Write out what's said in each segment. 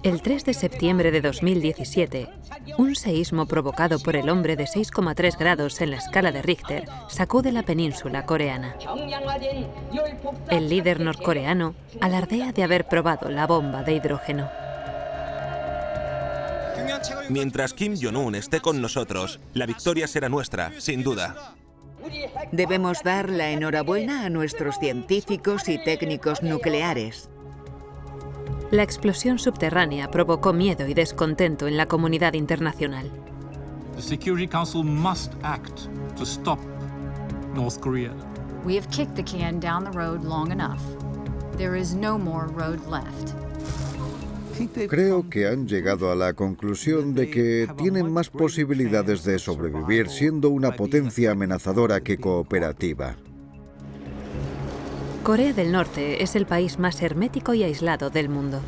El 3 de septiembre de 2017, un seísmo provocado por el hombre de 6,3 grados en la escala de Richter sacude la península coreana. El líder norcoreano alardea de haber probado la bomba de hidrógeno. Mientras Kim Jong-un esté con nosotros, la victoria será nuestra, sin duda. Debemos dar la enhorabuena a nuestros científicos y técnicos nucleares. La explosión subterránea provocó miedo y descontento en la comunidad internacional. The Security Council must act to stop North Korea. We have kicked the can down the road long enough. There is no more road left. Creo que han llegado a la conclusión de que tienen más posibilidades de sobrevivir siendo una potencia amenazadora que cooperativa. Corea del Norte es el país más hermético y aislado del mundo.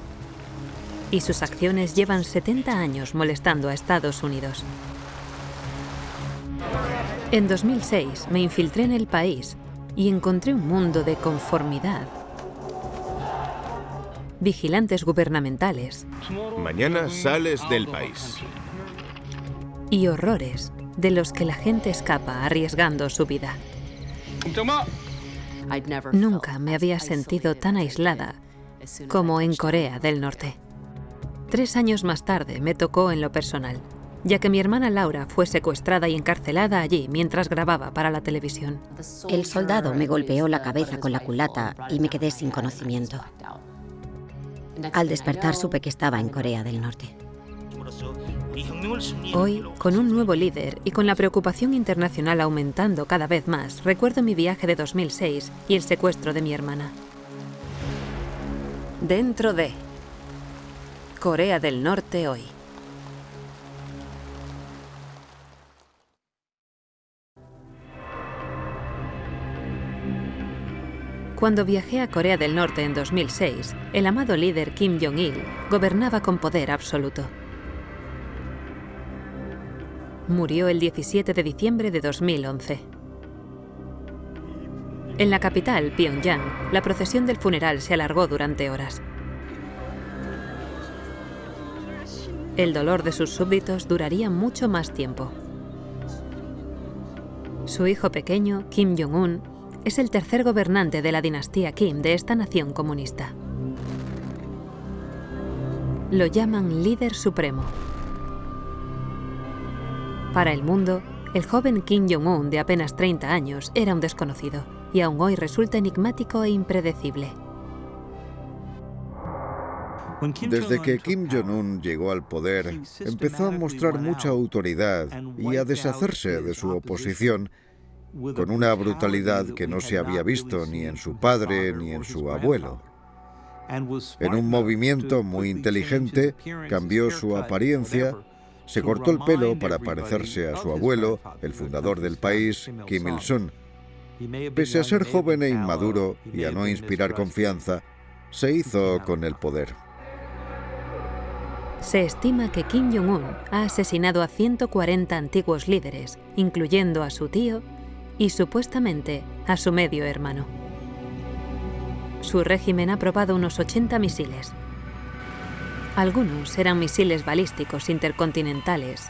Y sus acciones llevan 70 años molestando a Estados Unidos. En 2006 me infiltré en el país y encontré un mundo de conformidad. Vigilantes gubernamentales. Mañana sales del país. Y horrores de los que la gente escapa arriesgando su vida. Nunca me había sentido tan aislada como en Corea del Norte. 3 años más tarde me tocó en lo personal, ya que mi hermana Laura fue secuestrada y encarcelada allí mientras grababa para la televisión. El soldado me golpeó la cabeza con la culata y me quedé sin conocimiento. Al despertar supe que estaba en Corea del Norte. Hoy, con un nuevo líder y con la preocupación internacional aumentando cada vez más, recuerdo mi viaje de 2006 y el secuestro de mi hermana. Dentro de Corea del Norte hoy. Cuando viajé a Corea del Norte en 2006, el amado líder Kim Jong-il gobernaba con poder absoluto. Murió el 17 de diciembre de 2011. En la capital, Pyongyang, la procesión del funeral se alargó durante horas. El dolor de sus súbditos duraría mucho más tiempo. Su hijo pequeño, Kim Jong-un, es el tercer gobernante de la dinastía Kim de esta nación comunista. Lo llaman líder supremo. Para el mundo, el joven Kim Jong-un de apenas 30 años era un desconocido y aún hoy resulta enigmático e impredecible. Desde que Kim Jong-un llegó al poder, empezó a mostrar mucha autoridad y a deshacerse de su oposición con una brutalidad que no se había visto ni en su padre ni en su abuelo. En un movimiento muy inteligente, cambió su apariencia, se cortó el pelo para parecerse a su abuelo, el fundador del país, Kim Il-sung. Pese a ser joven e inmaduro y a no inspirar confianza, se hizo con el poder. Se estima que Kim Jong-un ha asesinado a 140 antiguos líderes, incluyendo a su tío y supuestamente a su medio hermano. Su régimen ha probado unos 80 misiles. Algunos eran misiles balísticos intercontinentales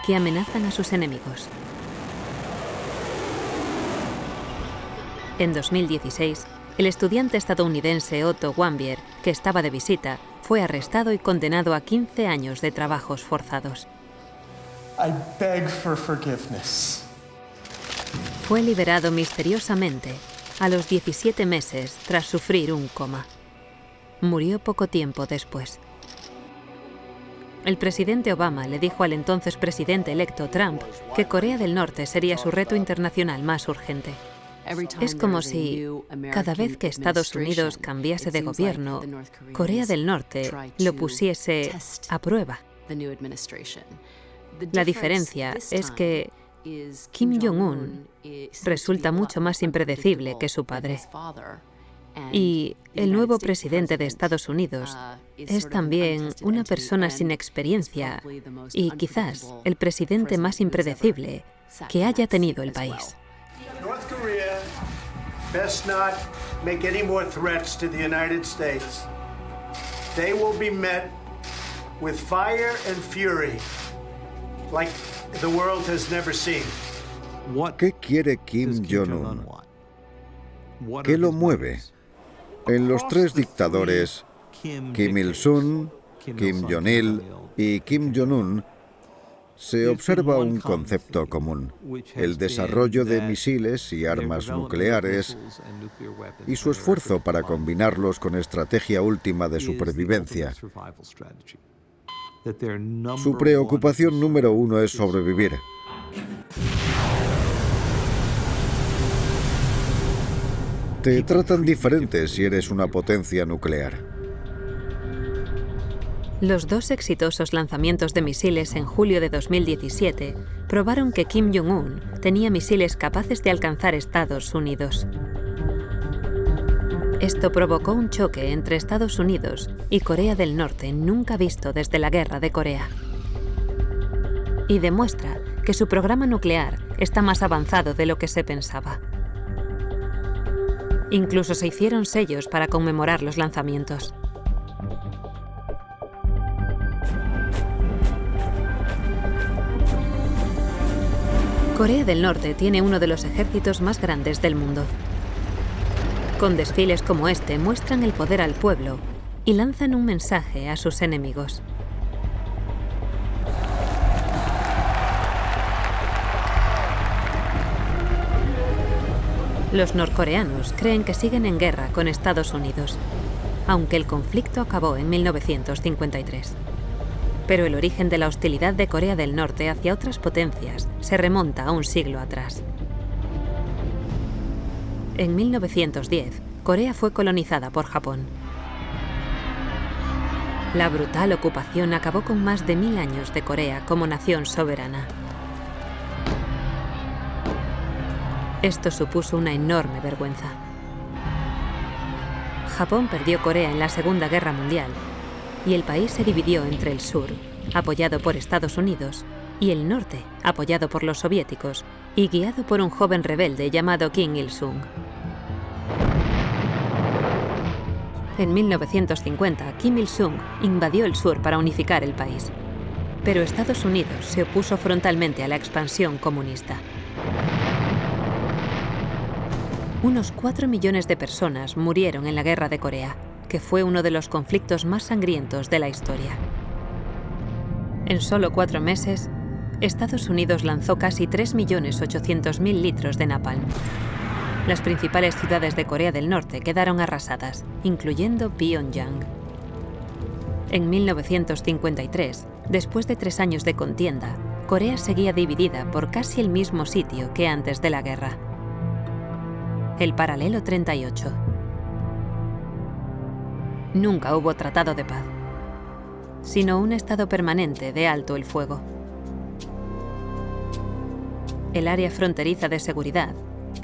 que amenazan a sus enemigos. En 2016, el estudiante estadounidense Otto Warmbier, que estaba de visita, fue arrestado y condenado a 15 años de trabajos forzados. I beg for forgiveness. Fue liberado misteriosamente a los 17 meses tras sufrir un coma. Murió poco tiempo después. El presidente Obama le dijo al entonces presidente electo Trump que Corea del Norte sería su reto internacional más urgente. Es como si, cada vez que Estados Unidos cambiase de gobierno, Corea del Norte lo pusiese a prueba. La diferencia es que Kim Jong-un resulta mucho más impredecible que su padre. Y el nuevo presidente de Estados Unidos es también una persona sin experiencia y quizás el presidente más impredecible que haya tenido el país. North Korea best not make any more threats to the United States, they will be met with fire and fury like the world has never seen. ¿Qué quiere Kim Jong-un? ¿Qué lo mueve? En los tres dictadores, Kim Il-sung, Kim Jong-il y Kim Jong-un, se observa un concepto común: el desarrollo de misiles y armas nucleares y su esfuerzo para combinarlos con estrategia última de supervivencia. Su preocupación número uno es sobrevivir. Te tratan diferente si eres una potencia nuclear. Los dos exitosos lanzamientos de misiles en julio de 2017 probaron que Kim Jong-un tenía misiles capaces de alcanzar Estados Unidos. Esto provocó un choque entre Estados Unidos y Corea del Norte nunca visto desde la Guerra de Corea. Y demuestra que su programa nuclear está más avanzado de lo que se pensaba. Incluso se hicieron sellos para conmemorar los lanzamientos. Corea del Norte tiene uno de los ejércitos más grandes del mundo. Con desfiles como este muestran el poder al pueblo y lanzan un mensaje a sus enemigos. Los norcoreanos creen que siguen en guerra con Estados Unidos, aunque el conflicto acabó en 1953. Pero el origen de la hostilidad de Corea del Norte hacia otras potencias se remonta a un siglo atrás. En 1910, Corea fue colonizada por Japón. La brutal ocupación acabó con más de 1000 años de Corea como nación soberana. Esto supuso una enorme vergüenza. Japón perdió Corea en la Segunda Guerra Mundial y el país se dividió entre el sur, apoyado por Estados Unidos, y el norte, apoyado por los soviéticos y guiado por un joven rebelde llamado Kim Il-sung. En 1950, Kim Il-sung invadió el sur para unificar el país, pero Estados Unidos se opuso frontalmente a la expansión comunista. Unos 4 millones de personas murieron en la Guerra de Corea, que fue uno de los conflictos más sangrientos de la historia. En solo 4 meses, Estados Unidos lanzó casi 3.800.000 litros de napalm. Las principales ciudades de Corea del Norte quedaron arrasadas, incluyendo Pyongyang. En 1953, después de 3 años de contienda, Corea seguía dividida por casi el mismo sitio que antes de la guerra: el paralelo 38. Nunca hubo tratado de paz, sino un estado permanente de alto el fuego. El área fronteriza de seguridad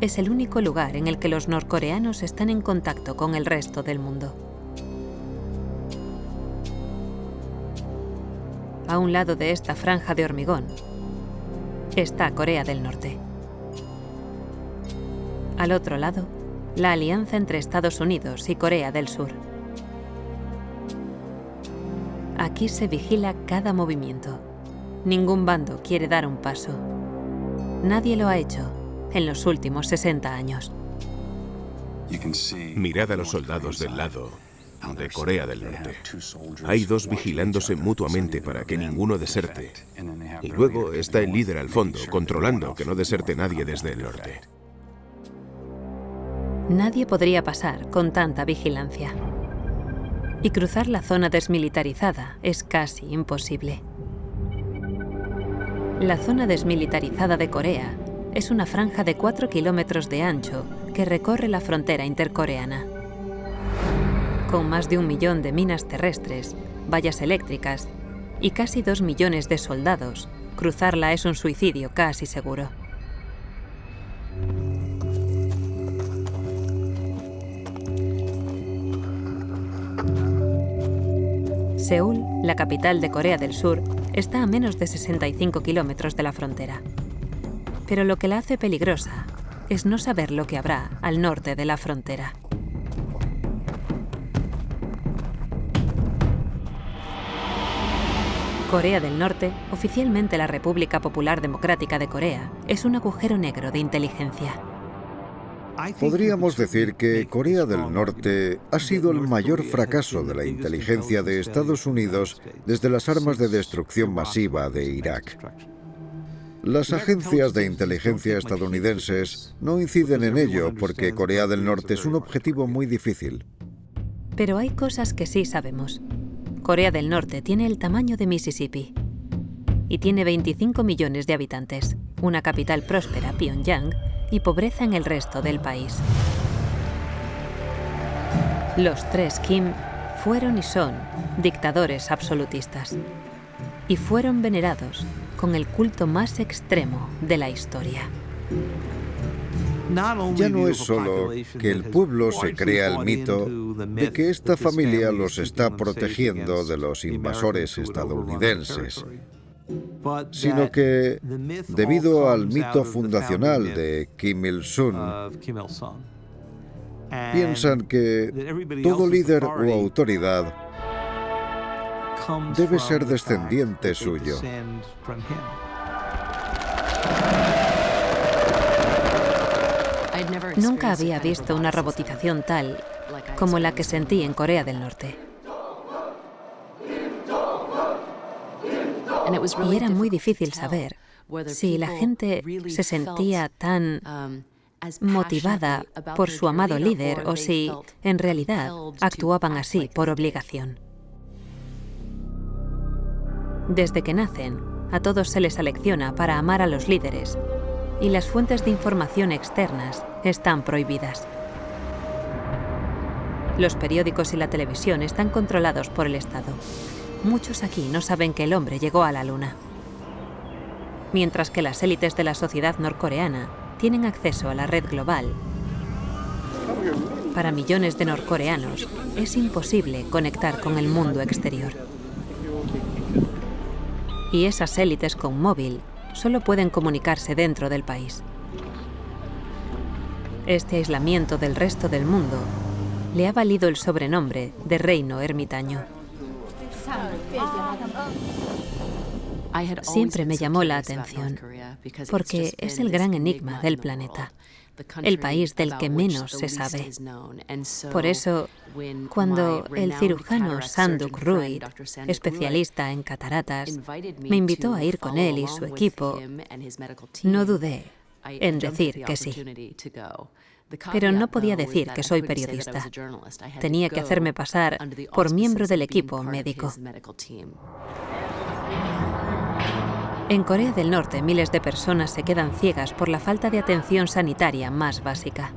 es el único lugar en el que los norcoreanos están en contacto con el resto del mundo. A un lado de esta franja de hormigón está Corea del Norte. Al otro lado, la alianza entre Estados Unidos y Corea del Sur. Aquí se vigila cada movimiento. Ningún bando quiere dar un paso. Nadie lo ha hecho en los últimos 60 años. Mirad a los soldados del lado de Corea del Norte. Hay 2 vigilándose mutuamente para que ninguno deserte. Y luego está el líder al fondo, controlando que no deserte nadie desde el norte. Nadie podría pasar con tanta vigilancia. Y cruzar la zona desmilitarizada es casi imposible. La zona desmilitarizada de Corea es una franja de 4 kilómetros de ancho que recorre la frontera intercoreana. Con más de 1 millón de minas terrestres, vallas eléctricas y casi 2 millones de soldados, cruzarla es un suicidio casi seguro. Seúl, la capital de Corea del Sur, está a menos de 65 kilómetros de la frontera. Pero lo que la hace peligrosa es no saber lo que habrá al norte de la frontera. Corea del Norte, oficialmente la República Popular Democrática de Corea, es un agujero negro de inteligencia. Podríamos decir que Corea del Norte ha sido el mayor fracaso de la inteligencia de Estados Unidos desde las armas de destrucción masiva de Irak. Las agencias de inteligencia estadounidenses no inciden en ello porque Corea del Norte es un objetivo muy difícil. Pero hay cosas que sí sabemos. Corea del Norte tiene el tamaño de Mississippi y tiene 25 millones de habitantes, una capital próspera, Pyongyang, y pobreza en el resto del país. Los tres Kim fueron y son dictadores absolutistas y fueron venerados con el culto más extremo de la historia. Ya no es solo que el pueblo se crea el mito de que esta familia los está protegiendo de los invasores estadounidenses, sino que, debido al mito fundacional de Kim Il-sung, piensan que todo líder o autoridad debe ser descendiente suyo. Nunca había visto una robotización tal como la que sentí en Corea del Norte. Y era muy difícil saber si la gente se sentía tan motivada por su amado líder o si, en realidad, actuaban así por obligación. Desde que nacen, a todos se les selecciona para amar a los líderes y las fuentes de información externas están prohibidas. Los periódicos y la televisión están controlados por el Estado. Muchos aquí no saben que el hombre llegó a la Luna. Mientras que las élites de la sociedad norcoreana tienen acceso a la red global, para millones de norcoreanos es imposible conectar con el mundo exterior. Y esas élites con móvil solo pueden comunicarse dentro del país. Este aislamiento del resto del mundo le ha valido el sobrenombre de reino ermitaño. Siempre me llamó la atención, porque es el gran enigma del planeta, el país del que menos se sabe. Por eso, cuando el cirujano Sanduk Ruid, especialista en cataratas, me invitó a ir con él y su equipo, no dudé en decir que sí. Pero no podía decir que soy periodista. Tenía que hacerme pasar por miembro del equipo médico. En Corea del Norte, miles de personas se quedan ciegas por la falta de atención sanitaria más básica.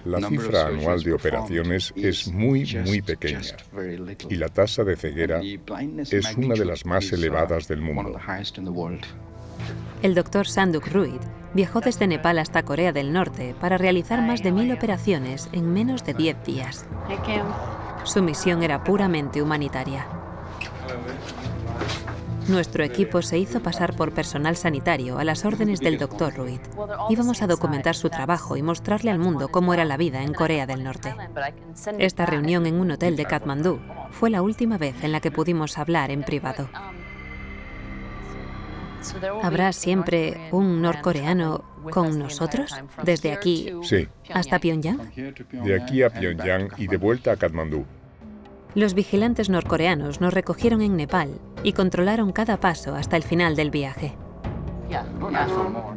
La cifra anual de operaciones es muy pequeña y la tasa de ceguera es una de las más elevadas del mundo. El doctor Sanduk Ruid viajó desde Nepal hasta Corea del Norte para realizar más de 1000 operaciones en menos de 10 días. Su misión era puramente humanitaria. Nuestro equipo se hizo pasar por personal sanitario a las órdenes del Dr. Ruid. Íbamos a documentar su trabajo y mostrarle al mundo cómo era la vida en Corea del Norte. Esta reunión en un hotel de Katmandú fue la última vez en la que pudimos hablar en privado. ¿Habrá siempre un norcoreano con nosotros? ¿Desde aquí hasta Pyongyang? De aquí a Pyongyang y de vuelta a Katmandú. Los vigilantes norcoreanos nos recogieron en Nepal y controlaron cada paso hasta el final del viaje.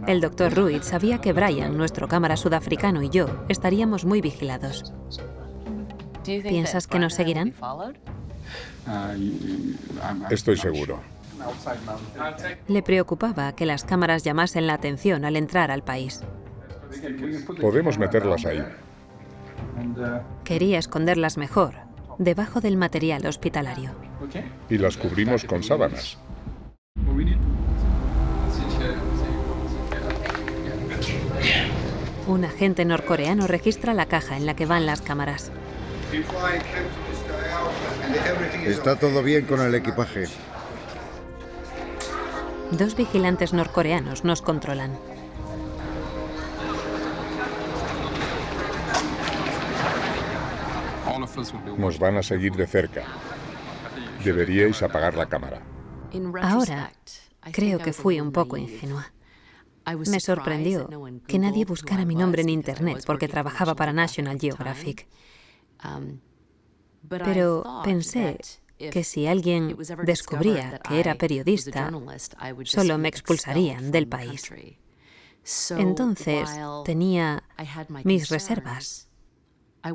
El Dr. Ruid sabía que Brian, nuestro cámara sudafricano, y yo estaríamos muy vigilados. ¿Piensas que nos seguirán? Estoy seguro. Le preocupaba que las cámaras llamasen la atención al entrar al país. Podemos meterlas ahí. Quería esconderlas mejor, debajo del material hospitalario. Y las cubrimos con sábanas. Un agente norcoreano registra la caja en la que van las cámaras. Está todo bien con el equipaje. 2 vigilantes norcoreanos nos controlan. Nos van a seguir de cerca. Deberíais apagar la cámara. Ahora, creo que fui un poco ingenua. Me sorprendió que nadie buscara mi nombre en Internet porque trabajaba para National Geographic. Pero pensé que si alguien descubría que era periodista, solo me expulsarían del país. Entonces tenía mis reservas,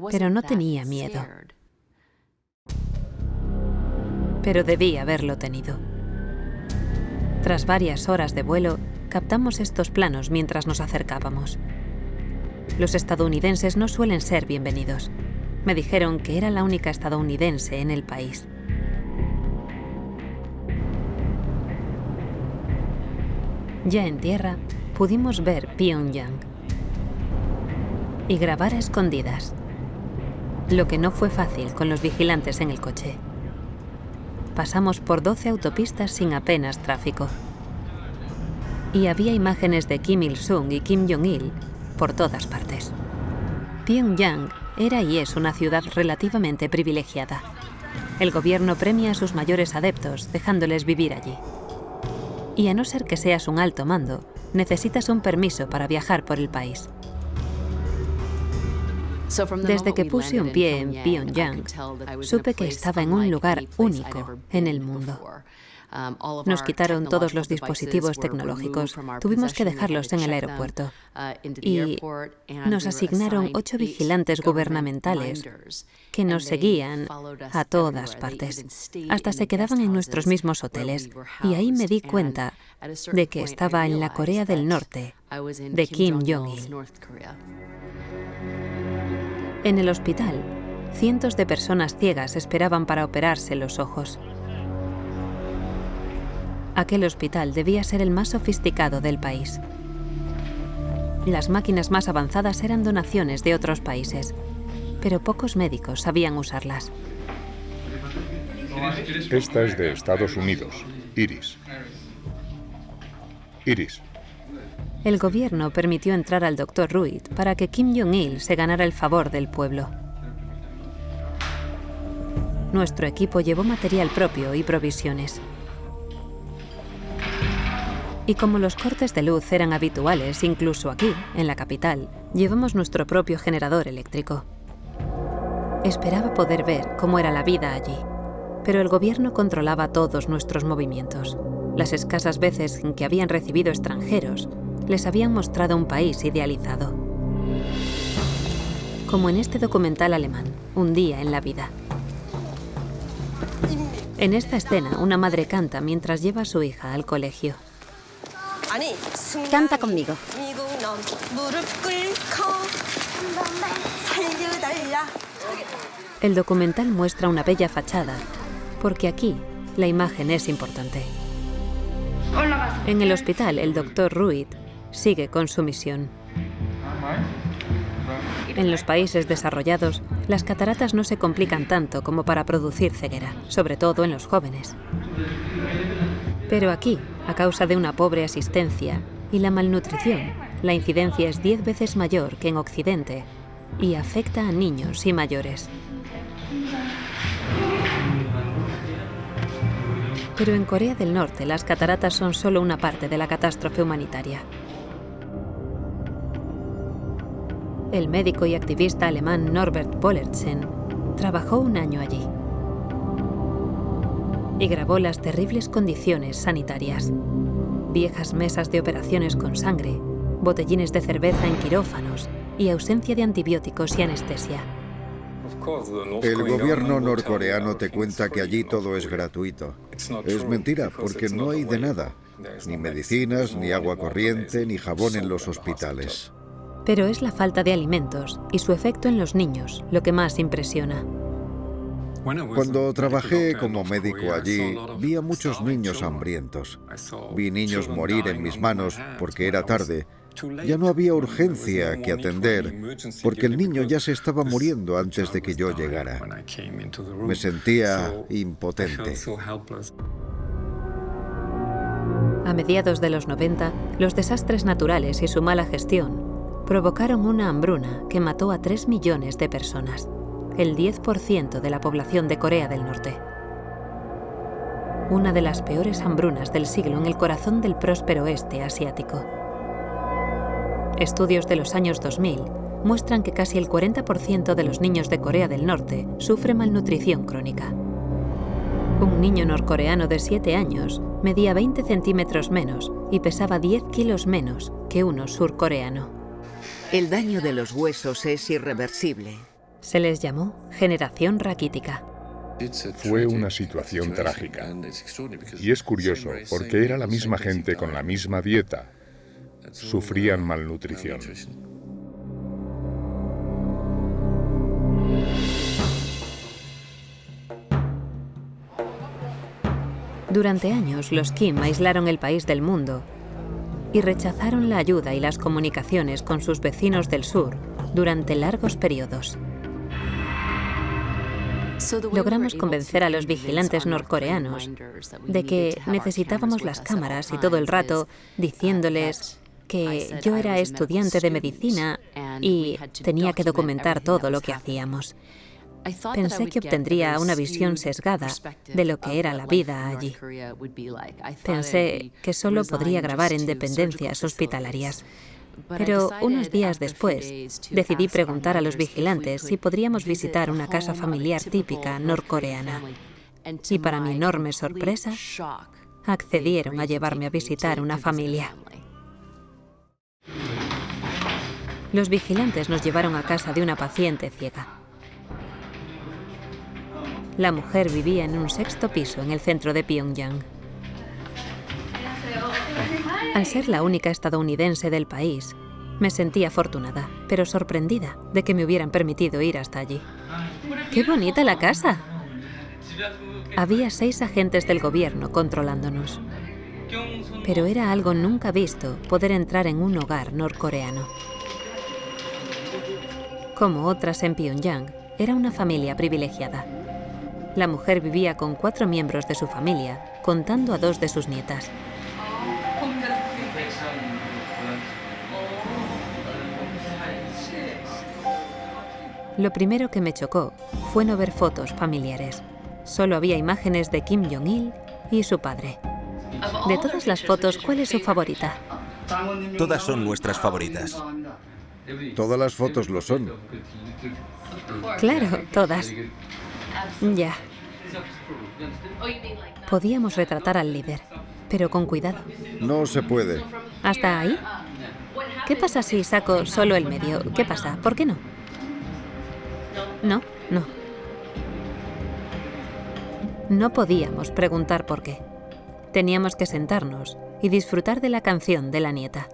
pero no tenía miedo. Pero debí haberlo tenido. Tras varias horas de vuelo, captamos estos planos mientras nos acercábamos. Los estadounidenses no suelen ser bienvenidos. Me dijeron que era la única estadounidense en el país. Ya en tierra, pudimos ver Pyongyang y grabar a escondidas, lo que no fue fácil con los vigilantes en el coche. Pasamos por 12 autopistas sin apenas tráfico. Y había imágenes de Kim Il-sung y Kim Jong-il por todas partes. Pyongyang era y es una ciudad relativamente privilegiada. El gobierno premia a sus mayores adeptos, dejándoles vivir allí. Y a no ser que seas un alto mando, necesitas un permiso para viajar por el país. Desde que puse un pie en Pyongyang, supe que estaba en un lugar único en el mundo. Nos quitaron todos los dispositivos tecnológicos, tuvimos que dejarlos en el aeropuerto. Y nos asignaron 8 vigilantes gubernamentales que nos seguían a todas partes, hasta se quedaban en nuestros mismos hoteles. Y ahí me di cuenta de que estaba en la Corea del Norte de Kim Jong-il. En el hospital, cientos de personas ciegas esperaban para operarse los ojos. Aquel hospital debía ser el más sofisticado del país. Las máquinas más avanzadas eran donaciones de otros países, pero pocos médicos sabían usarlas. Esta es de Estados Unidos, Iris. Iris. El gobierno permitió entrar al Dr. Ruid para que Kim Jong-il se ganara el favor del pueblo. Nuestro equipo llevó material propio y provisiones. Y como los cortes de luz eran habituales, incluso aquí, en la capital, llevamos nuestro propio generador eléctrico. Esperaba poder ver cómo era la vida allí, pero el gobierno controlaba todos nuestros movimientos. Las escasas veces en que habían recibido extranjeros, les habían mostrado un país idealizado. Como en este documental alemán, Un día en la vida. En esta escena, una madre canta mientras lleva a su hija al colegio. Canta conmigo. El documental muestra una bella fachada, porque aquí la imagen es importante. En el hospital, el Dr. Ruid sigue con su misión. En los países desarrollados, las cataratas no se complican tanto como para producir ceguera, sobre todo en los jóvenes. Pero aquí, a causa de una pobre asistencia y la malnutrición, la incidencia es 10 veces mayor que en Occidente y afecta a niños y mayores. Pero en Corea del Norte, las cataratas son solo una parte de la catástrofe humanitaria. El médico y activista alemán Norbert Pollertsen trabajó un año allí y grabó las terribles condiciones sanitarias. Viejas mesas de operaciones con sangre, botellines de cerveza en quirófanos y ausencia de antibióticos y anestesia. El gobierno norcoreano te cuenta que allí todo es gratuito. Es mentira, porque no hay de nada. Ni medicinas, ni agua corriente, ni jabón en los hospitales. Pero es la falta de alimentos y su efecto en los niños lo que más impresiona. Cuando trabajé como médico allí, vi a muchos niños hambrientos. Vi niños morir en mis manos porque era tarde. Ya no había urgencia que atender, porque el niño ya se estaba muriendo antes de que yo llegara. Me sentía impotente. A mediados de los 90, los desastres naturales y su mala gestión provocaron una hambruna que mató a 3 millones de personas, el 10% de la población de Corea del Norte. una de las peores hambrunas del siglo en el corazón del próspero este asiático. Estudios de los años 2000 muestran que casi el 40% de los niños de Corea del Norte sufre malnutrición crónica. Un niño norcoreano de 7 años medía 20 centímetros menos y pesaba 10 kilos menos que uno surcoreano. El daño de los huesos es irreversible. Se les llamó generación raquítica. Fue una situación trágica. Y es curioso, porque era la misma gente con la misma dieta. Sufrían malnutrición. Durante años, los Kim aislaron el país del mundo y rechazaron la ayuda y las comunicaciones con sus vecinos del sur durante largos periodos. Logramos convencer a los vigilantes norcoreanos de que necesitábamos las cámaras y todo el rato diciéndoles que yo era estudiante de medicina y tenía que documentar todo lo que hacíamos. Pensé que obtendría una visión sesgada de lo que era la vida allí. Pensé que solo podría grabar en dependencias hospitalarias. Pero unos días después, decidí preguntar a los vigilantes si podríamos visitar una casa familiar típica norcoreana. Y para mi enorme sorpresa, accedieron a llevarme a visitar una familia. Los vigilantes nos llevaron a casa de una paciente ciega. La mujer vivía en un 6º piso en el centro de Pyongyang. Al ser la única estadounidense del país, me sentí afortunada, pero sorprendida de que me hubieran permitido ir hasta allí. ¡Qué bonita la casa! Había 6 agentes del gobierno controlándonos. Pero era algo nunca visto poder entrar en un hogar norcoreano. Como otras en Pyongyang, era una familia privilegiada. La mujer vivía con 4 miembros de su familia, contando a 2 de sus nietas. Lo primero que me chocó fue no ver fotos familiares. Solo había imágenes de Kim Jong-il y su padre. De todas las fotos, ¿cuál es su favorita? Todas son nuestras favoritas. Todas las fotos lo son. Claro, todas. Ya. Podíamos retratar al líder, pero con cuidado. No se puede. ¿Hasta ahí? ¿Qué pasa si saco solo el medio? ¿Qué pasa? ¿Por qué no? No. No podíamos preguntar por qué. Teníamos que sentarnos y disfrutar de la canción de la nieta.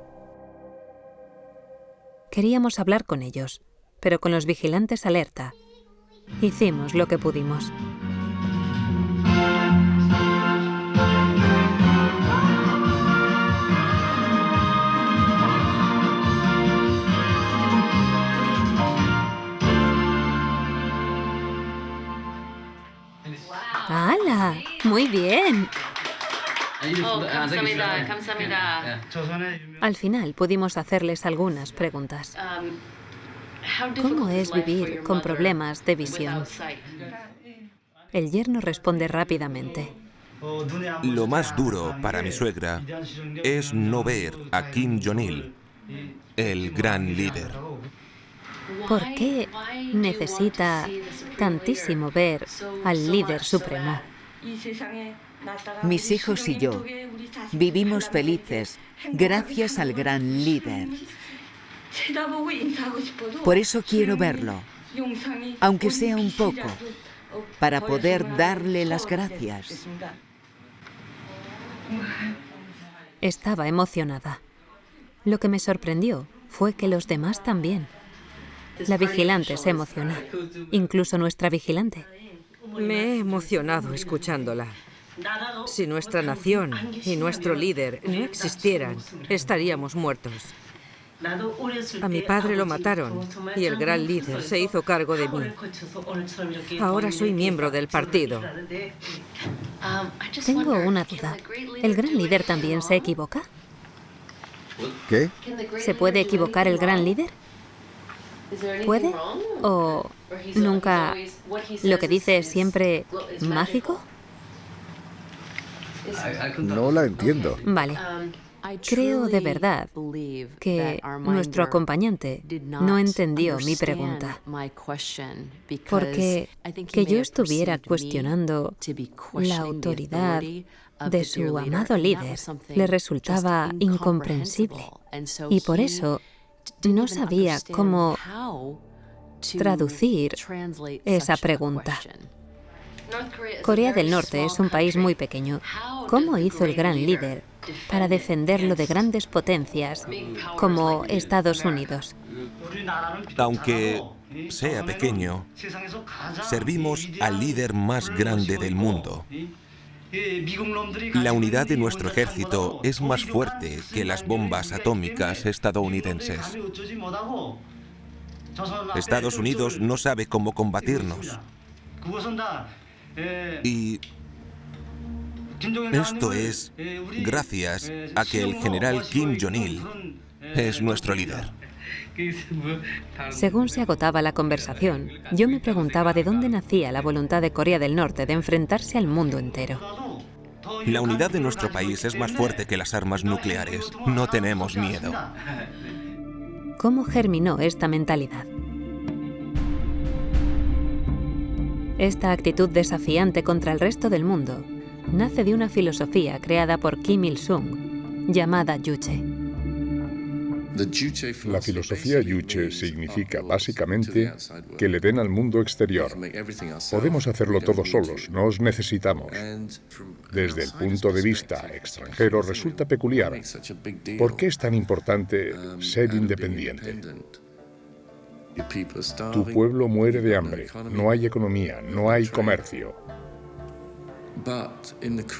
Queríamos hablar con ellos, pero con los vigilantes alerta, hicimos lo que pudimos. ¡Hala! ¡Muy bien! Al final pudimos hacerles algunas preguntas. ¿Cómo es vivir con problemas de visión? El yerno responde rápidamente. Lo más duro para mi suegra es no ver a Kim Jong-il, el gran líder. ¿Por qué necesita tantísimo ver al líder supremo? Mis hijos y yo vivimos felices gracias al gran líder. Por eso quiero verlo, aunque sea un poco, para poder darle las gracias. Estaba emocionada. Lo que me sorprendió fue que los demás también. La vigilante se emociona, incluso nuestra vigilante. Me he emocionado escuchándola. Si nuestra nación y nuestro líder no existieran, estaríamos muertos. A mi padre lo mataron y el gran líder se hizo cargo de mí. Ahora soy miembro del partido. Tengo una duda. ¿El gran líder también se equivoca? ¿Qué? ¿Se puede equivocar el gran líder? ¿Puede? ¿O nunca lo que dice es siempre mágico? No la entiendo. Vale. Creo de verdad que nuestro acompañante no entendió mi pregunta, porque que yo estuviera cuestionando la autoridad de su amado líder le resultaba incomprensible, y por eso no sabía cómo traducir esa pregunta. Corea del Norte es un país muy pequeño. ¿Cómo hizo el gran líder para defenderlo de grandes potencias como Estados Unidos? Aunque sea pequeño, servimos al líder más grande del mundo. La unidad de nuestro ejército es más fuerte que las bombas atómicas estadounidenses. Estados Unidos no sabe cómo combatirnos. Y esto es gracias a que el general Kim Jong-il es nuestro líder. Según se agotaba la conversación, yo me preguntaba de dónde nacía la voluntad de Corea del Norte de enfrentarse al mundo entero. La unidad de nuestro país es más fuerte que las armas nucleares. No tenemos miedo. ¿Cómo germinó esta mentalidad? Esta actitud desafiante contra el resto del mundo nace de una filosofía creada por Kim Il-sung, llamada Juche. La filosofía Juche significa básicamente que le den al mundo exterior. Podemos hacerlo todos solos, no os necesitamos. Desde el punto de vista extranjero resulta peculiar. ¿Por qué es tan importante ser independiente? Tu pueblo muere de hambre, no hay economía, no hay comercio.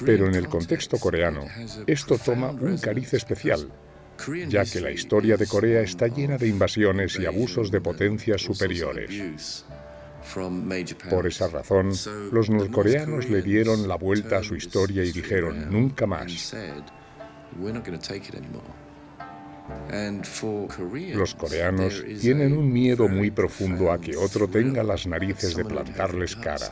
Pero en el contexto coreano, esto toma un cariz especial, ya que la historia de Corea está llena de invasiones y abusos de potencias superiores. Por esa razón, los norcoreanos le dieron la vuelta a su historia y dijeron, nunca más. Los coreanos tienen un miedo muy profundo a que otro tenga las narices de plantarles cara.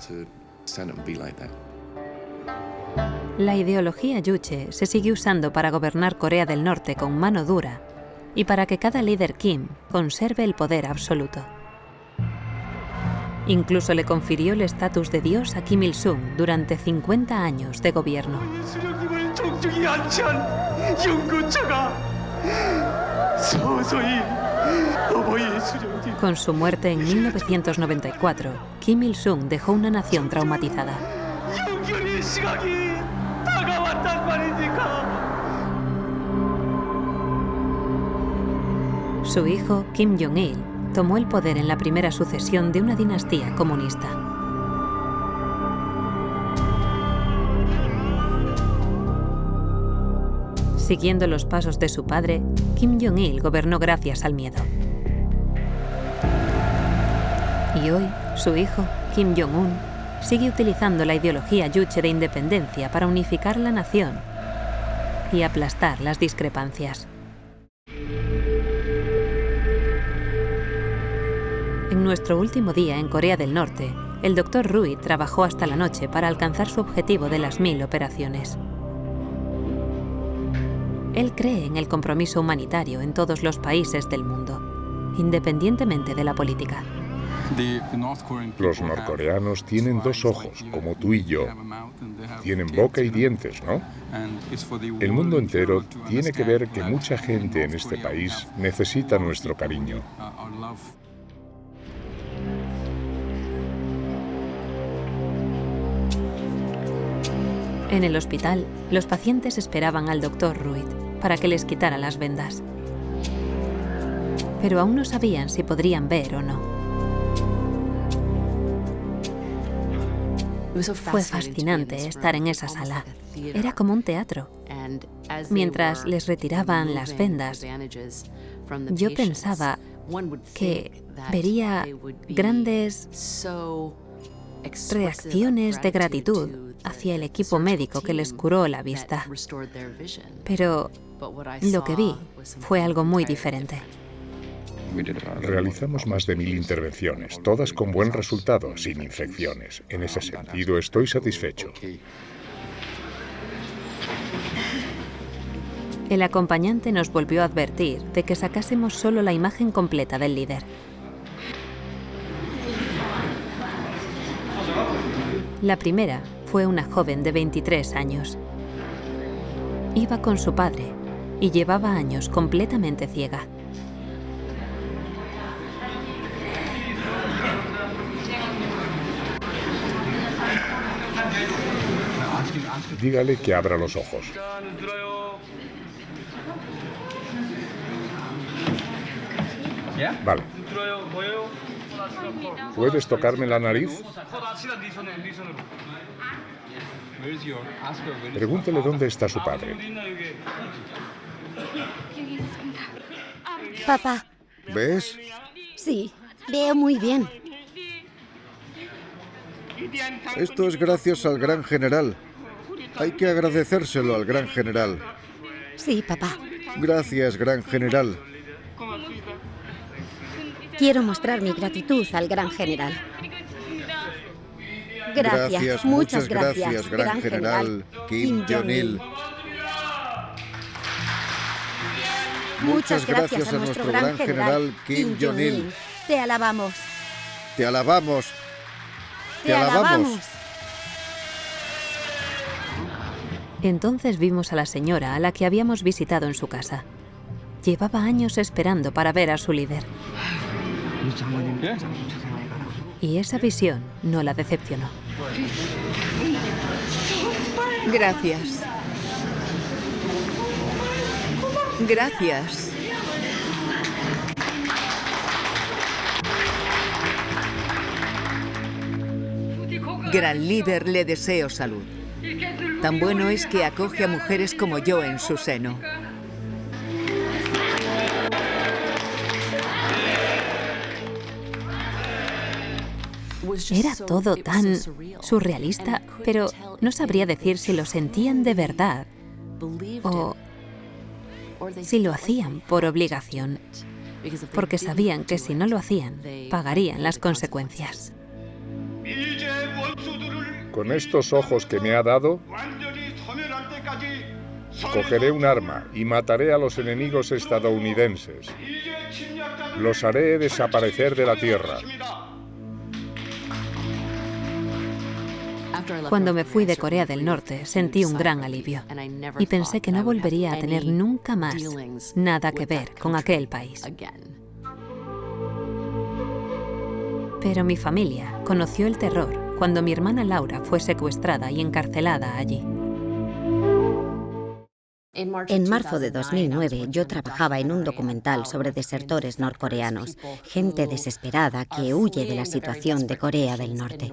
La ideología Juche se sigue usando para gobernar Corea del Norte con mano dura y para que cada líder Kim conserve el poder absoluto. Incluso le confirió el estatus de Dios a Kim Il-sung durante 50 años de gobierno. Con su muerte en 1994, Kim Il-sung dejó una nación traumatizada. Su hijo, Kim Jong-il, tomó el poder en la primera sucesión de una dinastía comunista. Siguiendo los pasos de su padre, Kim Jong-il gobernó gracias al miedo. Y hoy, su hijo, Kim Jong-un, sigue utilizando la ideología Juche de independencia para unificar la nación y aplastar las discrepancias. En nuestro último día en Corea del Norte, el Dr. Rui trabajó hasta la noche para alcanzar su objetivo de las 1000 operaciones. Él cree en el compromiso humanitario en todos los países del mundo, independientemente de la política. Los norcoreanos tienen dos ojos, como tú y yo. Tienen boca y dientes, ¿no? El mundo entero tiene que ver que mucha gente en este país necesita nuestro cariño. En el hospital, los pacientes esperaban al Dr. Rui para que les quitara las vendas. Pero aún no sabían si podrían ver o no. Fue fascinante estar en esa sala. Era como un teatro. Mientras les retiraban las vendas, yo pensaba que vería grandes reacciones de gratitud hacia el equipo médico que les curó la vista. Pero lo que vi fue algo muy diferente. Realizamos más de 1000 intervenciones, todas con buen resultado, sin infecciones. En ese sentido, estoy satisfecho. El acompañante nos volvió a advertir de que sacásemos solo la imagen completa del líder. La primera fue una joven de 23 años. Iba con su padre y llevaba años completamente ciega. Dígale que abra los ojos. Vale. ¿Puedes tocarme la nariz? Pregúntele dónde está su padre. Papá. ¿Ves? Sí, veo muy bien. Esto es gracias al gran general. Hay que agradecérselo al gran general. Sí, papá. Gracias, gran general. Quiero mostrar mi gratitud al gran general. Gracias, muchas gracias, gran general Kim Jong-il. Muchas gracias a nuestro gran general Kim Jong-il. Te alabamos. Te alabamos. Te alabamos. Entonces vimos a la señora a la que habíamos visitado en su casa. Llevaba años esperando para ver a su líder. Y esa visión no la decepcionó. Gracias. Gracias. Gran líder, le deseo salud. Tan bueno es que acoge a mujeres como yo en su seno. Era todo tan surrealista, pero no sabría decir si lo sentían de verdad o si lo hacían por obligación, porque sabían que si no lo hacían, pagarían las consecuencias. Con estos ojos que me ha dado, cogeré un arma y mataré a los enemigos estadounidenses. Los haré desaparecer de la tierra. Cuando me fui de Corea del Norte, sentí un gran alivio y pensé que no volvería a tener nunca más nada que ver con aquel país. Pero mi familia conoció el terror cuando mi hermana Laura fue secuestrada y encarcelada allí. En marzo de 2009, yo trabajaba en un documental sobre desertores norcoreanos, gente desesperada que huye de la situación de Corea del Norte.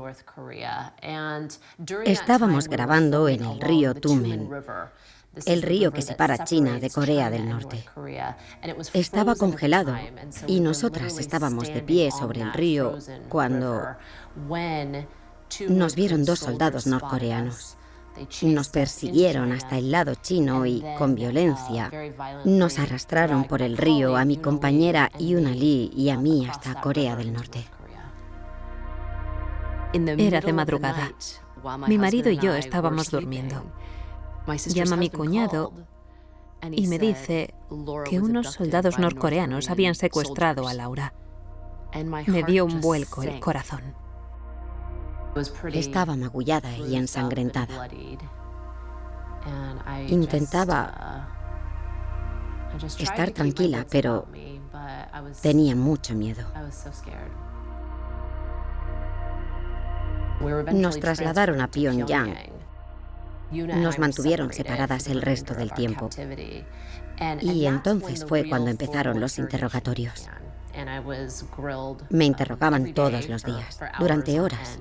Estábamos grabando en el río Tumen, el río que separa China de Corea del Norte. Estaba congelado y nosotras estábamos de pie sobre el río cuando nos vieron dos soldados norcoreanos. Nos persiguieron hasta el lado chino y, con violencia, nos arrastraron por el río a mi compañera Yoon Lee y a mí hasta Corea del Norte. Era de madrugada. Mi marido y yo estábamos durmiendo. Llama a mi cuñado y me dice que unos soldados norcoreanos habían secuestrado a Laura. Me dio un vuelco el corazón. Estaba magullada y ensangrentada. Intentaba estar tranquila, pero tenía mucho miedo. Nos trasladaron a Pyongyang. Nos mantuvieron separadas el resto del tiempo. Y entonces fue cuando empezaron los interrogatorios. Me interrogaban todos los días, durante horas.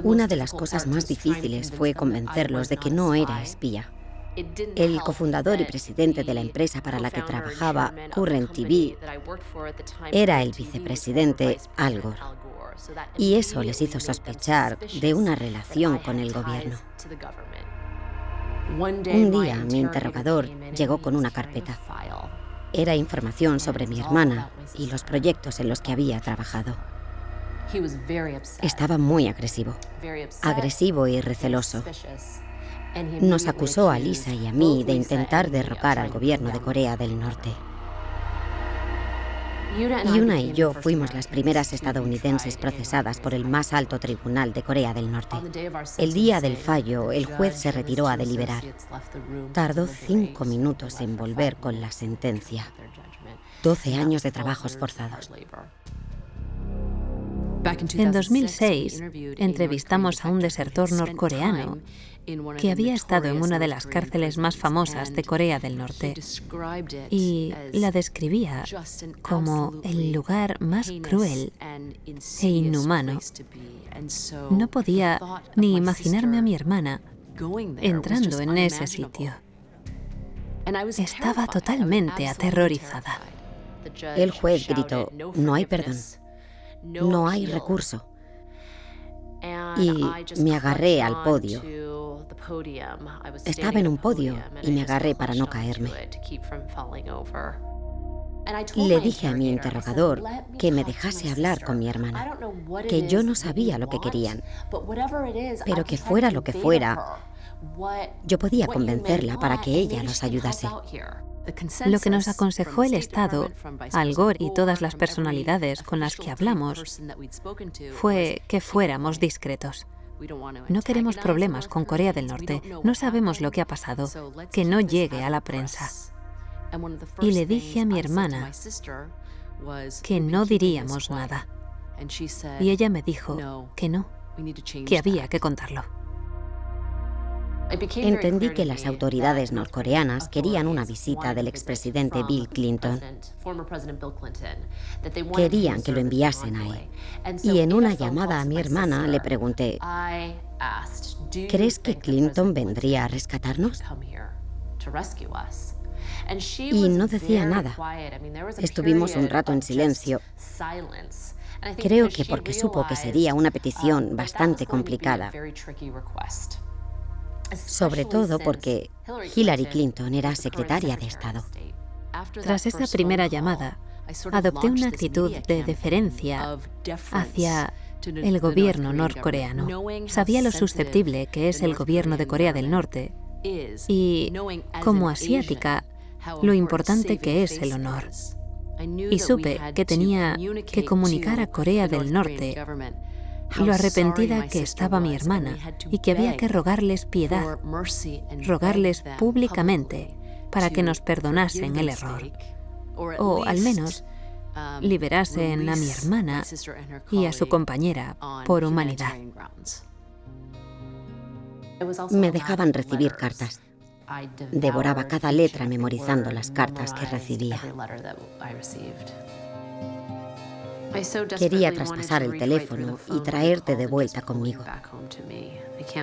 Una de las cosas más difíciles fue convencerlos de que no era espía. El cofundador y presidente de la empresa para la que trabajaba, Current TV, era el vicepresidente Al Gore. Y eso les hizo sospechar de una relación con el gobierno. Un día, mi interrogador llegó con una carpeta. Era información sobre mi hermana y los proyectos en los que había trabajado. Estaba muy agresivo y receloso. Nos acusó a Lisa y a mí de intentar derrocar al gobierno de Corea del Norte. Yuna y yo fuimos las primeras estadounidenses procesadas por el más alto tribunal de Corea del Norte. El día del fallo, el juez se retiró a deliberar. Tardó 5 minutos en volver con la sentencia. 12 años de trabajos forzados. En 2006, entrevistamos a un desertor norcoreano que había estado en una de las cárceles más famosas de Corea del Norte y la describía como el lugar más cruel e inhumano. No podía ni imaginarme a mi hermana entrando en ese sitio. Estaba totalmente aterrorizada. El juez gritó: no hay perdón, no hay recurso. Y me agarré al podio. Estaba en un podio y me agarré para no caerme. Le dije a mi interrogador que me dejase hablar con mi hermana, que yo no sabía lo que querían, pero que fuera lo que fuera, yo podía convencerla para que ella nos ayudase. Lo que nos aconsejó el Estado, Al Gore y todas las personalidades con las que hablamos, fue que fuéramos discretos. No queremos problemas con Corea del Norte, no sabemos lo que ha pasado, que no llegue a la prensa. Y le dije a mi hermana que no diríamos nada. Y ella me dijo que no, que había que contarlo. Entendí que las autoridades norcoreanas querían una visita del expresidente Bill Clinton. Querían que lo enviasen a él. Y en una llamada a mi hermana le pregunté: ¿crees que Clinton vendría a rescatarnos? Y no decía nada. Estuvimos un rato en silencio. Creo que porque supo que sería una petición bastante complicada. Sobre todo porque Hillary Clinton era secretaria de Estado. Tras esa primera llamada, adopté una actitud de deferencia hacia el gobierno norcoreano. Sabía lo susceptible que es el gobierno de Corea del Norte y, como asiática, lo importante que es el honor. Y supe que tenía que comunicar a Corea del Norte lo arrepentida que estaba mi hermana y que había que rogarles piedad, rogarles públicamente para que nos perdonasen el error, o al menos liberasen a mi hermana y a su compañera por humanidad. Me dejaban recibir cartas. Devoraba cada letra memorizando las cartas que recibía. Quería traspasar el teléfono y traerte de vuelta conmigo.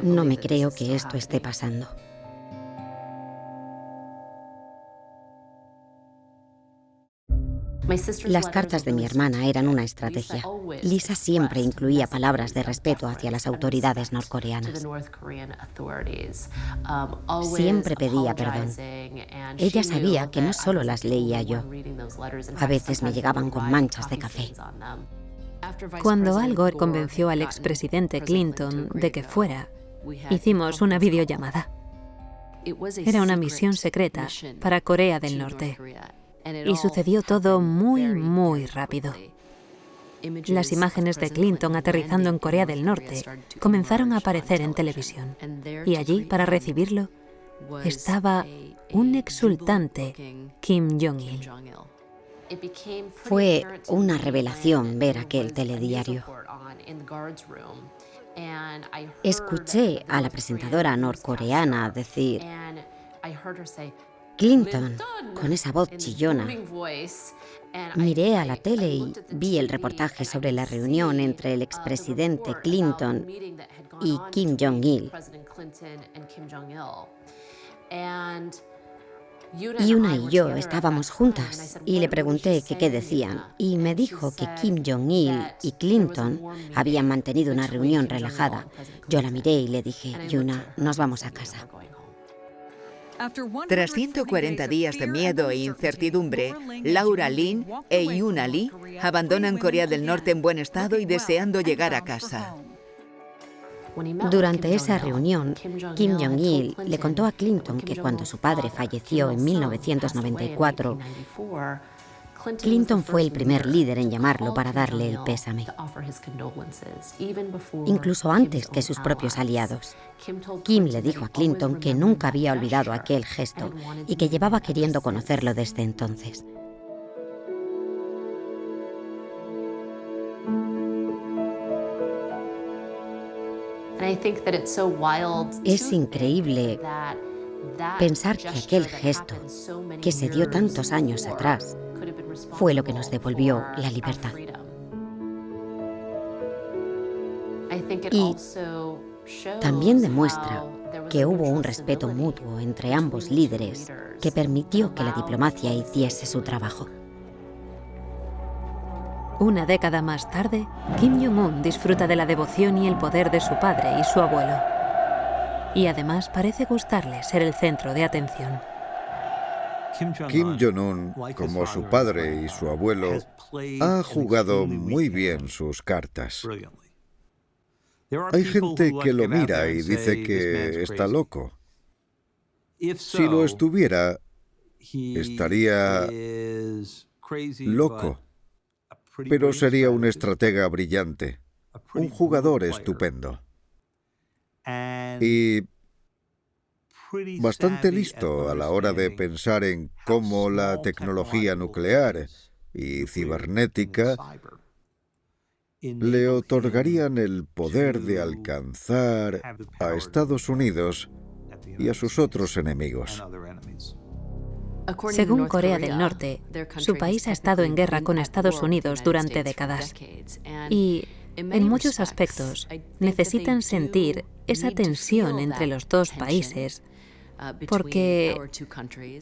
No me creo que esto esté pasando. Las cartas de mi hermana eran una estrategia. Lisa siempre incluía palabras de respeto hacia las autoridades norcoreanas. Siempre pedía perdón. Ella sabía que no solo las leía yo. A veces me llegaban con manchas de café. Cuando Al Gore convenció al expresidente Clinton de que fuera, hicimos una videollamada. Era una misión secreta para Corea del Norte. Y sucedió todo muy rápido. Las imágenes de Clinton aterrizando en Corea del Norte comenzaron a aparecer en televisión. Y allí, para recibirlo, estaba un exultante Kim Jong-il. Fue una revelación ver aquel telediario. Escuché a la presentadora norcoreana decir: Clinton, con esa voz chillona. Miré a la tele y vi el reportaje sobre la reunión entre el expresidente Clinton y Kim Jong-il. Yuna y yo estábamos juntas y le pregunté que qué decían y me dijo que Kim Jong-il y Clinton habían mantenido una reunión relajada. Yo la miré y le dije: Yuna, nos vamos a casa. Tras 140 días de miedo e incertidumbre, Laura Lin e Yuna Lee abandonan Corea del Norte en buen estado y deseando llegar a casa. Durante esa reunión, Kim Jong-il le contó a Clinton que cuando su padre falleció en 1994, Clinton fue el primer líder en llamarlo para darle el pésame, incluso antes que sus propios aliados. Kim le dijo a Clinton que nunca había olvidado aquel gesto y que llevaba queriendo conocerlo desde entonces. Es increíble pensar que aquel gesto, que se dio tantos años atrás, fue lo que nos devolvió la libertad. Y también demuestra que hubo un respeto mutuo entre ambos líderes que permitió que la diplomacia hiciese su trabajo. Una década más tarde, Kim Jong-un disfruta de la devoción y el poder de su padre y su abuelo. Y además parece gustarle ser el centro de atención. Kim Jong-un, como su padre y su abuelo, ha jugado muy bien sus cartas. Hay gente que lo mira y dice que está loco. Si lo estuviera, estaría loco. Pero sería un estratega brillante, un jugador estupendo. Y bastante listo a la hora de pensar en cómo la tecnología nuclear y cibernética le otorgarían el poder de alcanzar a Estados Unidos y a sus otros enemigos. Según Corea del Norte, su país ha estado en guerra con Estados Unidos durante décadas y, en muchos aspectos, necesitan sentir esa tensión entre los dos países porque,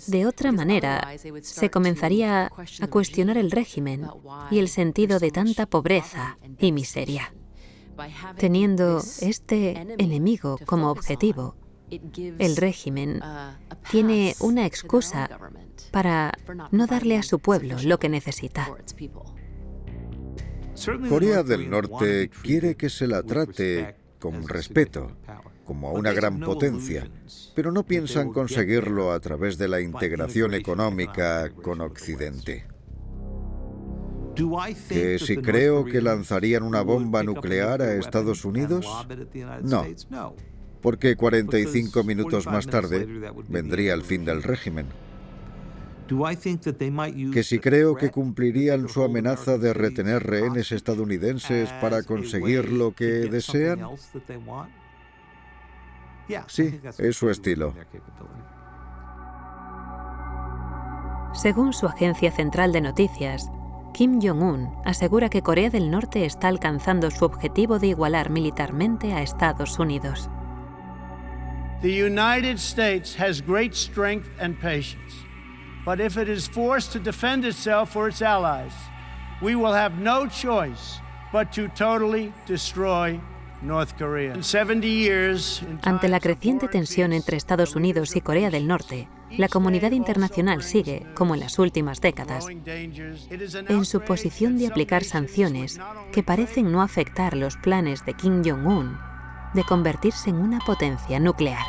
de otra manera, se comenzaría a cuestionar el régimen y el sentido de tanta pobreza y miseria. Teniendo este enemigo como objetivo, el régimen tiene una excusa para no darle a su pueblo lo que necesita. Corea del Norte quiere que se la trate con respeto, como a una gran potencia, pero no piensan conseguirlo a través de la integración económica con Occidente. ¿Que si creo que lanzarían una bomba nuclear a Estados Unidos? No, porque 45 minutos más tarde vendría el fin del régimen. ¿Que si creo que cumplirían su amenaza de retener rehenes estadounidenses para conseguir lo que desean? Sí, es su estilo. Según su agencia central de noticias, Kim Jong-un asegura que Corea del Norte está alcanzando su objetivo de igualar militarmente a Estados Unidos. The United States has great strength and patience, but if it is forced to defend itself or its allies, we will have no choice but to totally destroy North Korea. Ante la creciente tensión entre Estados Unidos y Corea del Norte, la comunidad internacional sigue, como en las últimas décadas, en su posición de aplicar sanciones que parecen no afectar los planes de Kim Jong-un de convertirse en una potencia nuclear.